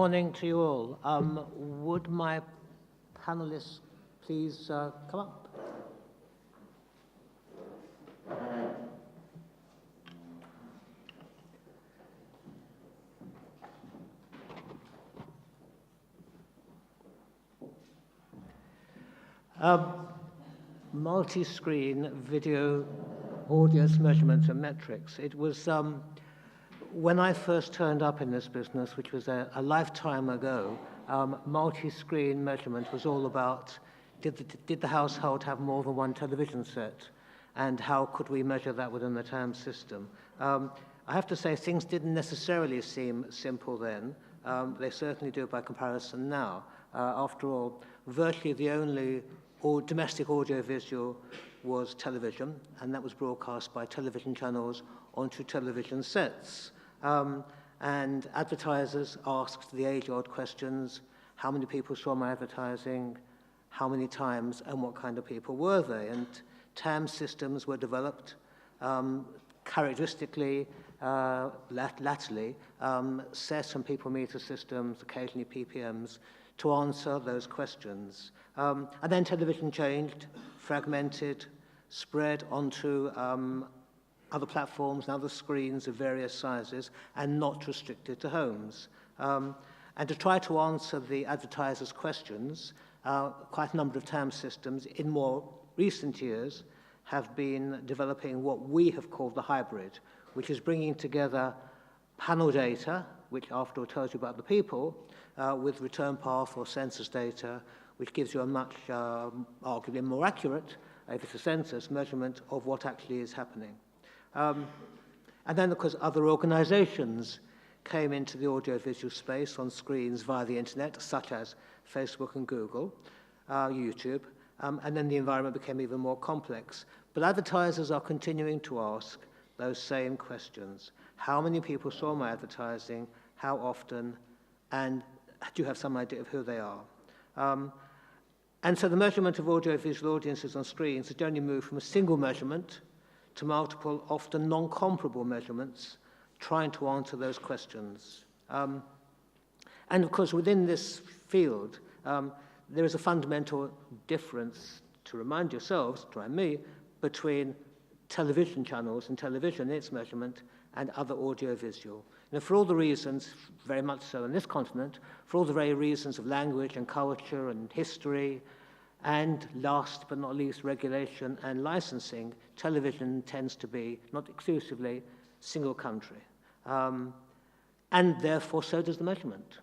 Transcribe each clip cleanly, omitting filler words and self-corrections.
morning to you all. Would my panelists please come up? Multi-screen video audience measurement and metrics. It was when I first turned up in this business, which was a lifetime ago, multi-screen measurement was all about did the household have more than one television set, and how could we measure that within the TAM system. I have to say things didn't necessarily seem simple then. They certainly do by comparison now. After all, virtually the only domestic audiovisual was television, and that was broadcast by television channels onto television sets. And advertisers asked the age-old questions: how many people saw my advertising, how many times, and what kind of people were they? And TAM systems were developed, characteristically, latterly, set and people meter systems, occasionally PPMs, to answer those questions. And then television changed, fragmented, spread onto other platforms and other screens of various sizes, and not restricted to homes. And to try to answer the advertisers' questions, quite a number of TAM systems in more recent years have been developing what we have called the hybrid, which is bringing together panel data, which after all tells you about the people, with return path or census data, which gives you a much arguably more accurate, if it's a census, measurement of what actually is happening. And then, of course, other organizations came into the audiovisual space on screens via the internet, such as Facebook and Google, YouTube, and then the environment became even more complex. But advertisers are continuing to ask those same questions. How many people saw my advertising? How often? And do you have some idea of who they are? And so the measurement of audiovisual audiences on screens has only moved from a single measurement to multiple, often non-comparable measurements, trying to answer those questions. And of course, within this field, there is a fundamental difference, to remind yourselves, to remind me, between television channels and television, its measurement, and other audiovisual. Now, for all the reasons, very much so on this continent, for all the very reasons of language and culture and history, and last but not least, regulation and licensing, television tends to be, not exclusively, single country. And therefore, so does the measurement.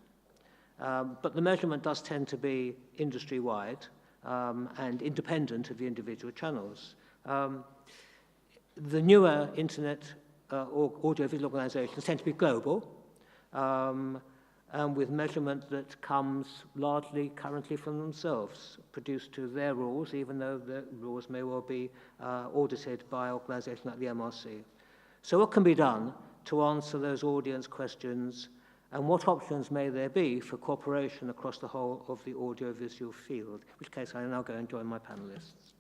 But the measurement does tend to be industry-wide and independent of the individual channels. The newer internet audiovisual organizations tend to be global, and with measurement that comes largely currently from themselves, produced to their rules, even though the rules may well be audited by organizations like the MRC. So what can be done to answer those audience questions, and what options may there be for cooperation across the whole of the audiovisual field? In which case I now go and join my panelists.